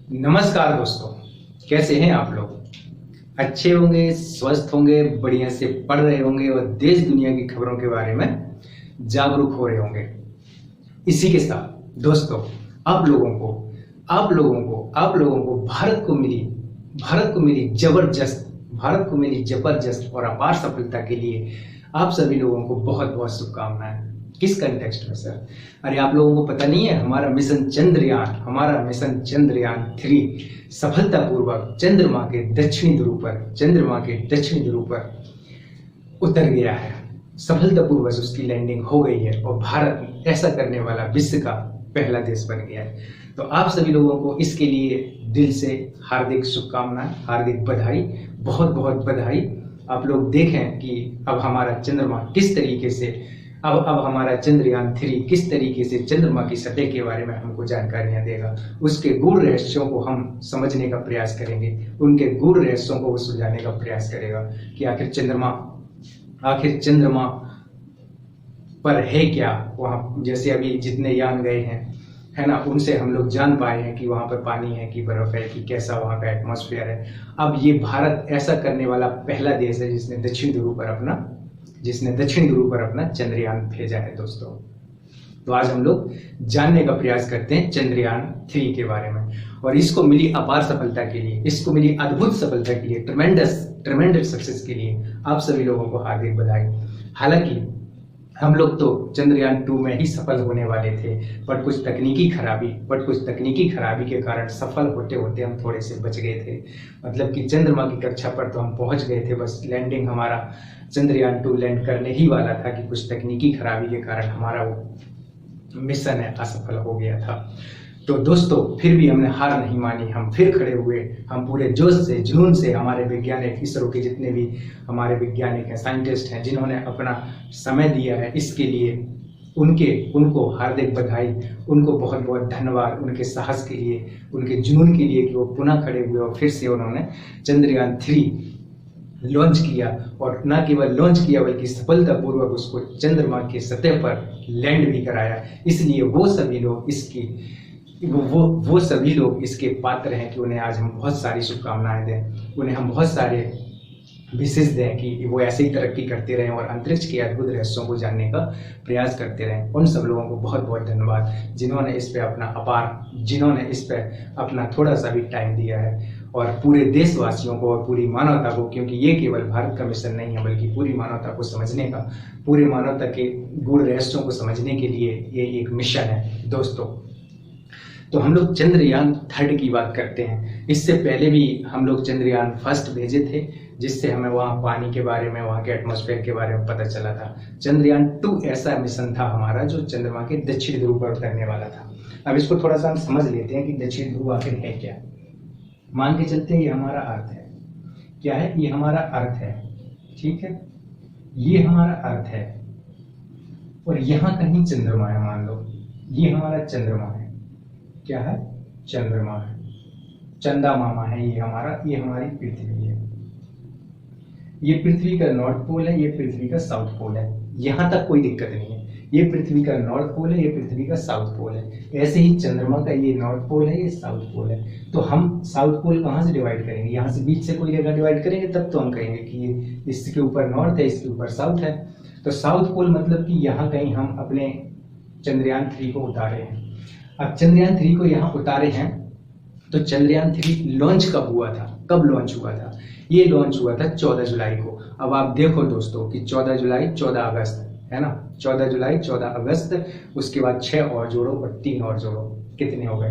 नमस्कार दोस्तों, कैसे हैं आप लोग। अच्छे होंगे, स्वस्थ होंगे, बढ़िया से पढ़ रहे होंगे और देश दुनिया की खबरों के बारे में जागरूक हो रहे होंगे। इसी के साथ दोस्तों, आप लोगों को भारत को मिली जबरदस्त और अपार सफलता के लिए आप सभी लोगों को बहुत बहुत शुभकामनाएं। किस कंटेक्स्ट में सर? अरे आप लोगों को पता नहीं है, हमारा मिशन चंद्रयान 3 सफलतापूर्वक चंद्रमा के दक्षिणी ध्रुव पर उतर गया है। सफलतापूर्वक उसकी लैंडिंग हो गई है और भारत ऐसा करने वाला विश्व का पहला देश बन गया है। तो आप सभी लोगों को इसके लिए दिल से हार्दिक शुभकामनाएं, हार्दिक बधाई, बहुत बहुत बधाई। आप लोग देखें कि अब हमारा चंद्रमा किस तरीके से अब हमारा चंद्रयान 3 किस तरीके से चंद्रमा की सतह के बारे में हमको जानकारियां देगा। उसके गूढ़ रहस्यों को हम समझने का प्रयास करेंगे, उनके गूढ़ रहस्यों को वो सुलझाने का प्रयास करेगा कि आखिर चंद्रमा पर है क्या वहां। जैसे अभी जितने यान गए हैं, है ना, उनसे हम लोग जान पाए हैं कि वहां पर पानी है कि बर्फ है कि कैसा वहां का एटमॉस्फेयर है। अब ये भारत ऐसा करने वाला पहला देश है जिसने दक्षिण ध्रुव पर अपना चंद्रयान भेजा है दोस्तों। तो आज हम लोग जानने का प्रयास करते हैं चंद्रयान 3 के बारे में, और इसको मिली अपार सफलता के लिए, इसको मिली अद्भुत सफलता के लिए, ट्रेमेंडस सक्सेस के लिए आप सभी लोगों को हार्दिक बधाई। हालांकि हम लोग तो चंद्रयान 2 में ही सफल होने वाले थे, बट कुछ तकनीकी खराबी के कारण सफल होते होते हम थोड़े से बच गए थे। मतलब कि चंद्रमा की कक्षा पर तो हम पहुंच गए थे, बस लैंडिंग हमारा चंद्रयान 2 लैंड करने ही वाला था कि कुछ तकनीकी खराबी के कारण हमारा वो मिशन है असफल हो गया था। तो दोस्तों, फिर भी हमने हार नहीं मानी, हम फिर खड़े हुए, हम पूरे जोश से जुनून से, हमारे वैज्ञानिक, इसरो के जितने भी हमारे वैज्ञानिक हैं, साइंटिस्ट हैं, जिन्होंने अपना समय दिया है इसके लिए, उनको हार्दिक बधाई, उनको बहुत बहुत धन्यवाद, उनके साहस के लिए, उनके जुनून के लिए कि वो पुनः खड़े हुए और फिर से उन्होंने चंद्रयान 3 लॉन्च किया, और न केवल लॉन्च किया बल्कि सफलतापूर्वक उसको चंद्रमा के सतह पर लैंड भी कराया। इसलिए वो सभी लोग इसके पात्र हैं कि उन्हें आज हम बहुत सारी शुभकामनाएं दें, उन्हें हम बहुत सारे विशेष दें कि वो ऐसे ही तरक्की करते रहें और अंतरिक्ष के अद्भुत रहस्यों को जानने का प्रयास करते रहें। उन सब लोगों को बहुत बहुत धन्यवाद जिन्होंने इस पे अपना थोड़ा सा भी टाइम दिया है, और पूरे देशवासियों को और पूरी मानवता को, क्योंकि ये केवल भारत का मिशन नहीं है बल्कि पूरी मानवता को समझने का, पूरी मानवता के गूढ़ रहस्यों को समझने के लिए ये एक मिशन है दोस्तों। तो हम लोग चंद्रयान 3 की बात करते हैं। इससे पहले भी हम लोग चंद्रयान 1 भेजे थे, जिससे हमें वहाँ पानी के बारे में, वहाँ के एटमॉस्फेयर के बारे में पता चला था। चंद्रयान 2 ऐसा मिशन था हमारा जो चंद्रमा के दक्षिणी ध्रुव पर उतरने वाला था। अब इसको थोड़ा सा हम समझ लेते हैं कि दक्षिणी ध्रुव आखिर है क्या। मान के चलते हैं ये हमारा अर्थ है। क्या है? ये हमारा अर्थ है, ठीक है, ये हमारा अर्थ है, और यहाँ कहीं चंद्रमा है। मान लो ये हमारा चंद्रमा है। क्या है? चंद्रमा है, चंदा मामा है ये हमारी पृथ्वी है। ये पृथ्वी का नॉर्थ पोल है, ये पृथ्वी का साउथ पोल है। यहां तक कोई दिक्कत नहीं है। ये पृथ्वी का नॉर्थ पोल है, ये पृथ्वी का साउथ पोल है। ऐसे ही चंद्रमा का ये नॉर्थ पोल है, ये साउथ पोल है। तो हम साउथ पोल कहां से डिवाइड करेंगे? यहां से बीच से कोई रेखा डिवाइड करेंगे, तब तो हम कहेंगे कि ये इसके ऊपर नॉर्थ है, इसके ऊपर साउथ है। तो साउथ पोल मतलब कि यहाँ कहीं हम अपने चंद्रयान 3 को उतारे हैं। अब चंद्रयान 3 को यहाँ उतारे हैं, तो चंद्रयान 3 लॉन्च कब हुआ था? कब लॉन्च हुआ था? ये लॉन्च हुआ था 14 जुलाई को। अब आप देखो दोस्तों कि 14 जुलाई 14 अगस्त है ना, 14 जुलाई 14 अगस्त, उसके बाद 6 और जोड़ो और 3 और जोड़ो, कितने हो गए?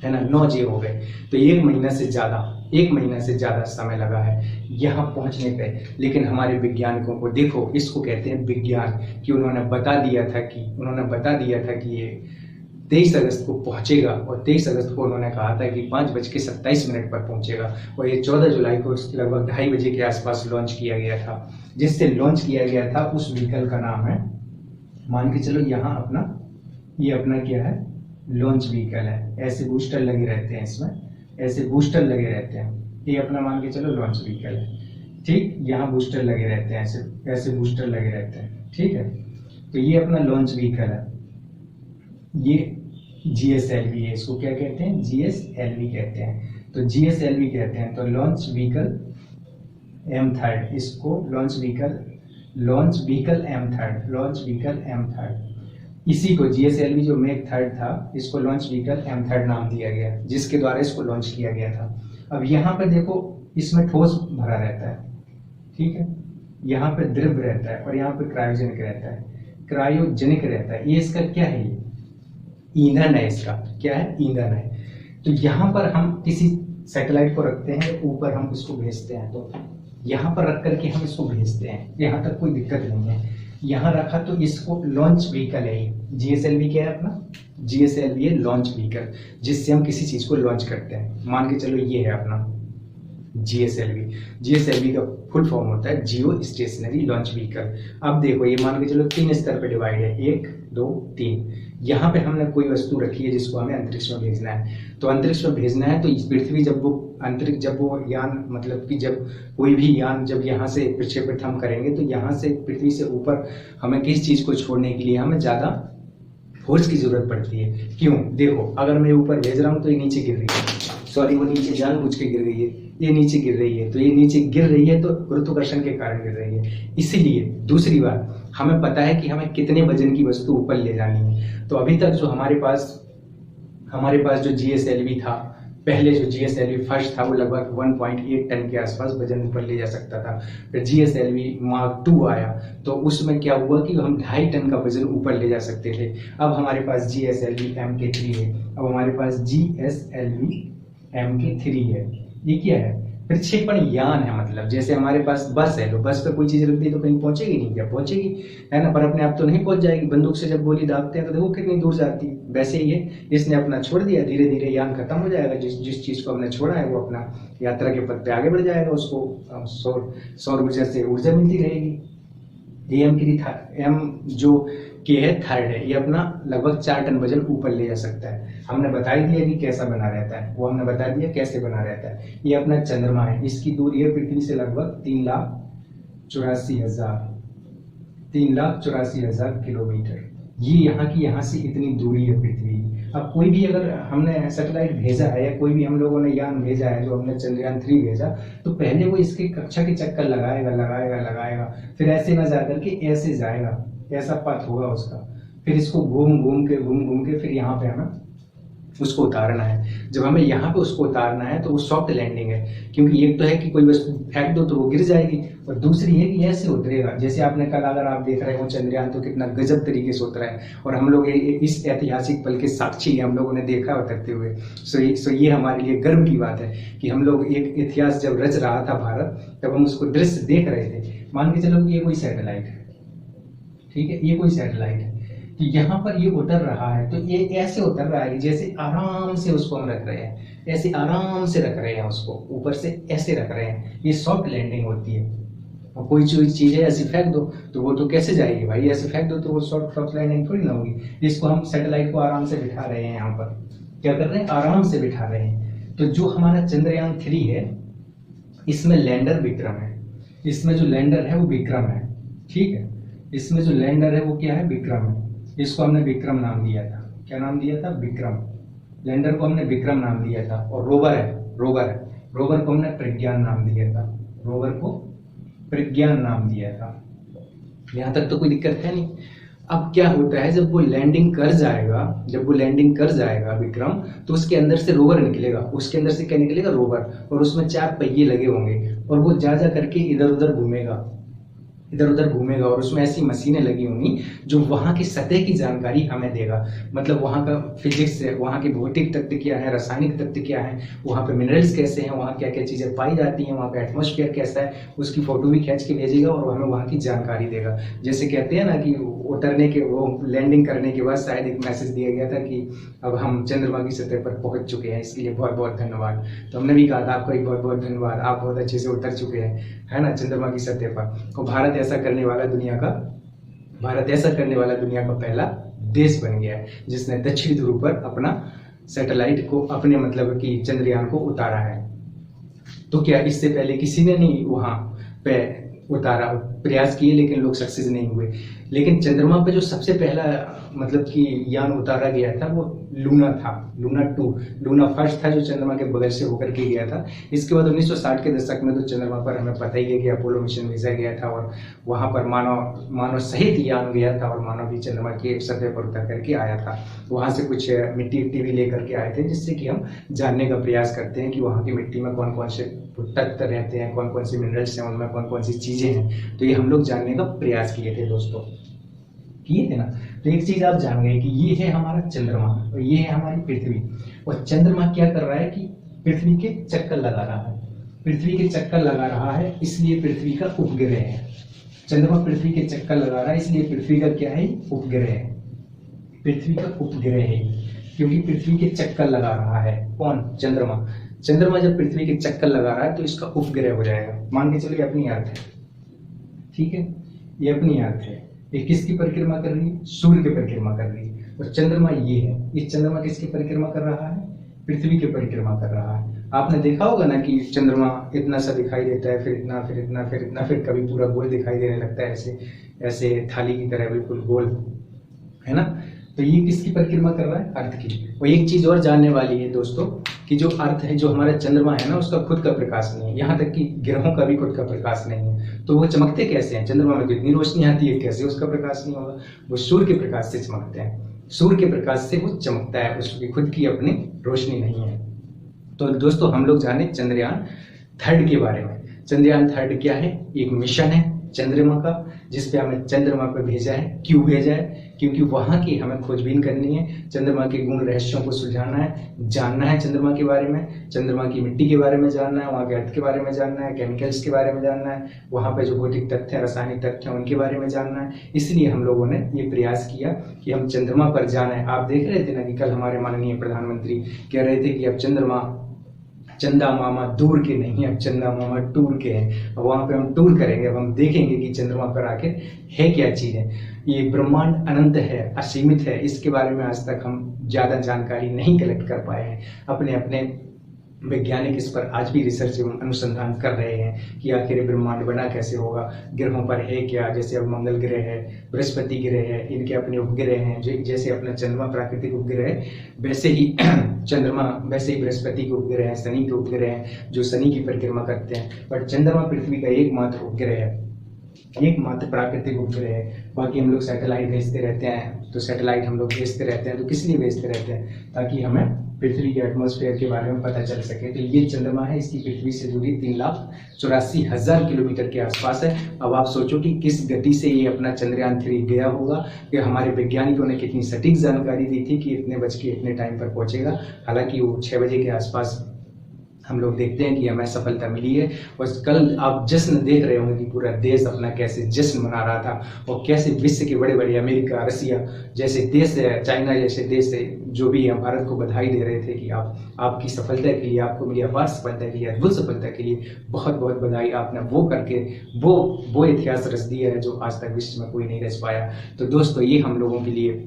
है ना, 9 जे हो गए। तो 1 महीना से ज्यादा समय लगा है यहाँ पहुंचने पे। लेकिन हमारे वैज्ञानिकों को देखो, इसको कहते हैं विज्ञान, कि उन्होंने बता दिया था कि ये 23 अगस्त को पहुंचेगा, और 23 अगस्त को उन्होंने कहा था कि 5:27 पर पहुंचेगा, और ये 14 जुलाई को लगभग 2:30 बजे के आसपास लॉन्च किया गया था। जिससे लॉन्च किया गया था उस व्हीकल का नाम है, मान के चलो यहाँ ये अपना क्या है? लॉन्च व्हीकल है। ऐसे बूस्टर लगे रहते हैं इसमें, ऐसे बूस्टर लगे रहते हैं। ये अपना मान के चलो लॉन्च व्हीकल है, ठीक। यहाँ बूस्टर लगे रहते हैं, ऐसे बूस्टर लगे रहते हैं, ठीक है। तो ये अपना लॉन्च व्हीकल है, ये GSLV है, इसको क्या कहते हैं, GSLV कहते हैं। तो GSLV कहते हैं, तो लॉन्च व्हीकल M3, इसको लॉन्च व्हीकल M3, इसी को GSLV जो मैक 3 था, इसको लॉन्च व्हीकल M3 नाम दिया गया, जिसके द्वारा इसको लॉन्च किया गया था। अब यहाँ पर देखो, इसमें ठोस भरा रहता है, ठीक है, यहाँ पे द्रव रहता है और यहाँ पे क्रायोजेनिक रहता है। ये इसका क्या है, ये ईंधन है, इसका क्या है, ईंधन है। तो यहाँ पर हम किसी सैटेलाइट को रखते हैं, ऊपर हम इसको भेजते हैं, तो यहाँ पर रख करके हम इसको भेजते हैं, यहाँ तक कोई दिक्कत नहीं है। यहाँ रखा तो इसको लॉन्च व्हीकल है, GSLV क्या है अपना, GSLV है लॉन्च व्हीकल, जिससे हम किसी चीज को लॉन्च करते हैं। मान के चलो ये है अपना GSLV का फुल फॉर्म होता है जियो स्टेशनरी लॉन्च व्हीकल। अब देखो, ये मान के चलो 3 स्तर पे डिवाइड है, 1 2 3। यहाँ पे हमने कोई वस्तु रखी है जिसको हमें अंतरिक्ष में भेजना है। तो अंतरिक्ष में भेजना है, तो इस पृथ्वी जब वो यान, मतलब कि जब कोई भी यान जब यहाँ से प्रक्षेपित हम करेंगे, तो यहाँ से पृथ्वी से ऊपर हमें किस चीज को छोड़ने के लिए हमें ज्यादा फोर्स की जरूरत पड़ती है। क्यों, देखो, अगर मैं ऊपर भेज रहा हूँ तो ये नीचे गिर रही है, सॉरी वो नीचे जानबूझ के गिर गई है, ये नीचे गिर रही है, तो ये नीचे गिर रही है तो गुरुत्वाकर्षण के कारण गिर रही है। इसीलिए दूसरी बात, हमें पता है कि हमें कितने वजन की वस्तु ऊपर ले जानी है। तो अभी तक जो हमारे पास जो GSLV था, पहले जो GSLV फर्स्ट था, वो लगभग 1.8 टन के आसपास वजन ऊपर ले जा सकता था। फिर GSLV Mark 2 आया, तो उसमें क्या हुआ कि हम 2.5 टन का वजन ऊपर ले जा सकते थे। अब हमारे पास GSLV MK3 है, अब हमारे पास GSLV MK3 है। ये क्या है, प्रक्षेपण यान है। मतलब जैसे हमारे पास बस है, तो बस पे कोई चीज रख दी तो कहीं पहुंचेगी नहीं, क्या पहुंचेगी, है ना, पर अपने आप तो नहीं पहुंच जाएगी। बंदूक से जब गोली दागते हैं तो देखो कितनी दूर जाती है, वैसे ही है, इसने अपना छोड़ दिया, धीरे धीरे यान खत्म हो जाएगा। जिस चीज को हमने छोड़ा है वो अपना यात्रा के पथ पे आगे बढ़ जाएगा, उसको सौर ऊर्जा से ऊर्जा मिलती रहेगी। M जो के है 3rd है, ये अपना लगभग 4 टन वजन ऊपर ले जा सकता है। हमने बता ही दिया कि कैसा बना रहता है, वो हमने बता दिया कैसे बना रहता है। ये अपना चंद्रमा है, इसकी दूरी है पृथ्वी से लगभग 3,84,000 किलोमीटर। ये यहाँ से इतनी दूरी है पृथ्वी। अब कोई भी अगर हमने सैटेलाइट भेजा है या कोई भी हम लोगों ने यान भेजा है, जो हमने चंद्रयान 3 भेजा, तो पहले वो इसके कक्षा के चक्कर लगाएगा, फिर ऐसे ना जा करके ऐसे जाएगा, ऐसा पथ होगा उसका, फिर इसको घूम के फिर यहाँ पे हमें उसको उतारना है। जब हमें यहाँ पे उसको उतारना है तो वो सॉफ्ट लैंडिंग है, क्योंकि एक तो है कि कोई वस्तु फेंक दो तो वो गिर जाएगी, और दूसरी है कि ऐसे उतरेगा। जैसे आपने कल अगर आप देख रहे हो चंद्रयान, तो कितना गजब तरीके से उतरा है, और हम लोग इस ऐतिहासिक पल के साक्षी हैं, हम लोगों ने देखा उतरते हुए। सो ये हमारे लिए गर्व की बात है कि हम लोग एक इतिहास जब रच रहा था भारत, तब हम उसको दृश्य देख रहे थे। मान के चलो कि ये कोई सैटेलाइट है, ठीक है, ये कोई सैटेलाइट है, तो यहाँ पर ये उतर रहा है, तो ये ऐसे उतर रहा है जैसे आराम से उसको हम रख रहे हैं, ऐसे आराम से रख रहे हैं उसको, ऊपर से ऐसे रख रहे हैं। ये सॉफ्ट लैंडिंग होती है। और कोई चीज है ऐसे फेंक दो तो वो तो कैसे जाएगी भाई, ऐसे फेंक दो तो वो सॉफ्ट लैंडिंग थोड़ी ना होगी। इसको हम सैटेलाइट को आराम से बिठा रहे हैं, यहाँ पर क्या कर रहे हैं, आराम से बिठा रहे हैं। तो जो हमारा चंद्रयान 3 है, इसमें लैंडर विक्रम है, इसमें जो लैंडर है वो विक्रम है, ठीक है, इसमें जो लैंडर है वो क्या है, विक्रम है। इसको हमने विक्रम नाम दिया था, क्या नाम दिया था, विक्रम। लैंडर को हमने विक्रम नाम दिया था। और रोवर को हमने प्रज्ञान नाम दिया था। यहाँ तक तो कोई दिक्कत है नहीं। अब क्या होता है, जब वो लैंडिंग कर जाएगा विक्रम, तो उसके अंदर से रोवर निकलेगा। उसके अंदर से क्या निकलेगा, रोवर, और उसमें 4 पहिए लगे होंगे, और वो जा करके इधर उधर घूमेगा, और उसमें ऐसी मशीनें लगी होंगी जो वहां की सतह की जानकारी हमें देगा। मतलब वहां का फिजिक्स है, वहां के भौतिक तत्व क्या है, रासायनिक तत्व क्या है, वहां पे मिनरल्स कैसे हैं, वहां क्या क्या चीजें पाई जाती हैं, वहां पे एटमॉस्फेयर कैसा है, उसकी फोटो भी खींच के भेजेगा और हमें वहां की जानकारी देगा। जैसे कहते हैं ना कि उतरने के, वो लैंडिंग करने के बाद शायद एक मैसेज दिया गया था कि अब हम चंद्रमा की सतह पर पहुंच चुके हैं, इसके लिए बहुत बहुत धन्यवाद। तो हमने भी कहा था आपको एक बहुत बहुत धन्यवाद, आप बहुत अच्छे से उतर चुके हैं, है ना, चंद्रमा की सतह पर। और भारत ऐसा करने वाला दुनिया का पहला देश बन गया है, जिसने दक्षिण ध्रुव पर अपना सैटेलाइट को, अपने मतलब कि चंद्रयान को उतारा है। तो क्या इससे पहले किसी ने नहीं वहां पे उतारा, प्रयास किए लेकिन लोग सक्सेस नहीं हुए। लेकिन चंद्रमा पे जो सबसे पहला मतलब कि यान उतारा गया था वो लूना था, लूना 2। लूना फर्स्ट था जो चंद्रमा के बगल से होकर के गया था। इसके बाद 1960 के दशक में तो चंद्रमा पर हमें पता ही है कि अपोलो मिशन भेजा गया था और वहां पर मानव सहित यान गया था और मानव भी चंद्रमा की सतह पर उतर करके आया था। वहां से कुछ मिट्टी भी लेकर के आए थे, जिससे कि हम जानने का प्रयास करते हैं कि वहाँ की मिट्टी में कौन कौन से तत्व रहते हैं, कौन कौन से मिनरल्स हैं, उनमें कौन कौन सी चीजें हैं। तो ये हम लोग जानने का प्रयास किए थे दोस्तों, किए थे ना। तो एक चीज आप जान गए कि ये है हमारा चंद्रमा और ये है हमारी पृथ्वी। और चंद्रमा क्या कर रहा है कि पृथ्वी के चक्कर लगा रहा है, पृथ्वी के चक्कर लगा रहा है, इसलिए पृथ्वी का उपग्रह है। चंद्रमा पृथ्वी के चक्कर लगा रहा है, इसलिए पृथ्वी का क्या है, उपग्रह है। पृथ्वी का उपग्रह है क्योंकि पृथ्वी के चक्कर लगा रहा है। कौन, चंद्रमा। चंद्रमा जब पृथ्वी के चक्कर लगा रहा है तो इसका उपग्रह हो जाएगा। मान के चलिए अपनी अर्थ है, ठीक है, ये अपनी अर्थ है। ये किसकी परिक्रमा कर रही है, सूर्य की परिक्रमा कर रही है। और चंद्रमा ये है, ये चंद्रमा किसकी परिक्रमा कर रहा है, पृथ्वी की परिक्रमा कर रहा है। आपने देखा होगा ना कि चंद्रमा इतना सा दिखाई देता है, फिर इतना, फिर इतना, फिर इतना, फिर कभी पूरा गोल दिखाई देने लगता है, ऐसे ऐसे थाली की तरह बिल्कुल गोल, है ना। तो ये किसकी परिक्रमा कर रहा है, अर्थ की। और एक चीज और जानने वाली है दोस्तों कि जो अर्थ है, जो हमारा चंद्रमा है ना, उसका खुद का प्रकाश नहीं है, यहाँ तक कि ग्रहों का भी खुद का प्रकाश नहीं है। तो वो चमकते कैसे हैं, चंद्रमा में तो इतनी रोशनी आती है, कैसे उसका प्रकाश नहीं होगा। वो सूर्य के प्रकाश से चमकते हैं, सूर्य के प्रकाश से वो चमकता है, उसकी खुद की अपनी रोशनी नहीं है। तो दोस्तों हम लोग जाने चंद्रयान 3 के बारे में। चंद्रयान 3 क्या है, एक मिशन है चंद्रमा का, जिसपे हमें चंद्रमा पे भेजा है। क्यों भेजा है, क्योंकि वहां की हमें खोजबीन करनी है, चंद्रमा के गुण रहस्यों को सुलझाना है, जानना है चंद्रमा के बारे में, चंद्रमा की मिट्टी के बारे में जानना है, वहाँ के अर्थ के बारे में जानना है, केमिकल्स के बारे में जानना है, वहाँ पे जो भौतिक तथ्य है, रासायनिक तथ्य है, उनके बारे में जानना है। इसलिए हम लोगों ने ये प्रयास किया कि हम चंद्रमा पर जाना है। आप देख रहे थे ना कि कल हमारे माननीय प्रधानमंत्री कह रहे थे कि अब चंदा मामा दूर के नहीं, अब चंदा मामा टूर के हैं। अब वहां पे हम टूर करेंगे, अब हम देखेंगे कि चंद्रमा पर आखिर है क्या चीज है। ये ब्रह्मांड अनंत है, असीमित है, इसके बारे में आज तक हम ज्यादा जानकारी नहीं कलेक्ट कर पाए हैं। अपने अपने वैज्ञानिक इस पर आज भी रिसर्च एवं अनुसंधान कर रहे हैं कि आखिर ब्रह्मांड बना कैसे होगा, ग्रहों पर है क्या। जैसे अब मंगल ग्रह है, बृहस्पति ग्रह है, इनके अपने उपग्रह हैं। जैसे अपना चंद्रमा प्राकृतिक उपग्रह है, वैसे ही चंद्रमा, वैसे ही बृहस्पति के उपग्रह हैं, शनि के उपग्रह हैं जो शनि की परिक्रमा करते हैं। पर चंद्रमा पृथ्वी का एकमात्र उपग्रह है, एकमात्र प्राकृतिक उपग्रह है। बाकी हम लोग सैटेलाइट भेजते रहते हैं, तो सैटेलाइट हम लोग भेजते रहते हैं, तो किस लिए भेजते रहते हैं, ताकि हमें पृथ्वी के एटमॉस्फेयर के बारे में पता चल सके। तो ये चंद्रमा है, इसकी पृथ्वी से दूरी 3,84,000 किलोमीटर के आसपास है। अब आप सोचो कि किस गति से ये अपना चंद्रयान 3 गया होगा, कि हमारे वैज्ञानिकों ने कितनी सटीक जानकारी दी थी कि इतने बज के इतने टाइम पर पहुंचेगा। हालांकि वो 6 बजे के आसपास हम लोग देखते हैं कि हमें सफलता मिली है। और कल आप जश्न देख रहे होंगे कि पूरा देश अपना कैसे जश्न मना रहा था, और कैसे विश्व के बड़े बड़े अमेरिका, रसिया जैसे देश है, चाइना जैसे देश है, जो भी हम भारत को बधाई दे रहे थे कि आपकी सफलता के लिए, आपको मिली अपार सफलता के लिए, अद्भुत सफलता के लिए बहुत बहुत बधाई। आपने वो करके वो इतिहास रच दिया है जो आज तक विश्व में कोई नहीं रच पाया। तो दोस्तों ये हम लोगों के लिए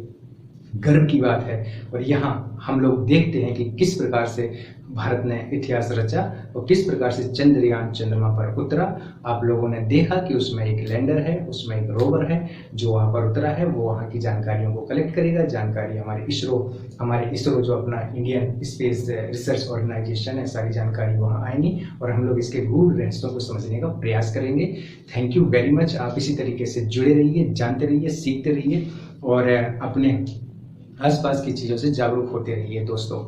गर्व की बात है। और यहाँ हम लोग देखते हैं कि किस प्रकार से भारत ने इतिहास रचा और किस प्रकार से चंद्रयान चंद्रमा पर उतरा। आप लोगों ने देखा कि उसमें एक लैंडर है, उसमें एक रोवर है जो वहां पर उतरा है। वो वहां की जानकारियों को कलेक्ट करेगा। जानकारी हमारे इसरो जो अपना इंडियन स्पेस रिसर्च ऑर्गेनाइजेशन है, सारी जानकारी वहां आएंगी और हम लोग इसके गूढ़ रहस्यों को समझने का प्रयास करेंगे। Thank you very much. आप इसी तरीके से जुड़े रहिए, जानते रहिए, सीखते रहिए और अपने आसपास की चीजों से जागरूक होते रहिए दोस्तों।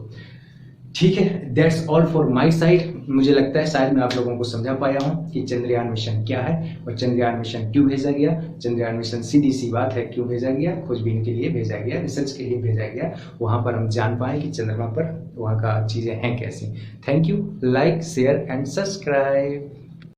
ठीक है, that's all for my side. मुझे लगता है शायद मैं आप लोगों को समझा पाया हूं कि चंद्रयान मिशन क्या है और चंद्रयान मिशन क्यों भेजा गया। चंद्रयान मिशन सीधी सी बात है क्यों भेजा गया, खोजबीन के लिए भेजा गया, रिसर्च के लिए भेजा गया। वहां पर हम जान पाए कि चंद्रमा पर वहां का चीजें हैं कैसी। Thank you, like, share and subscribe.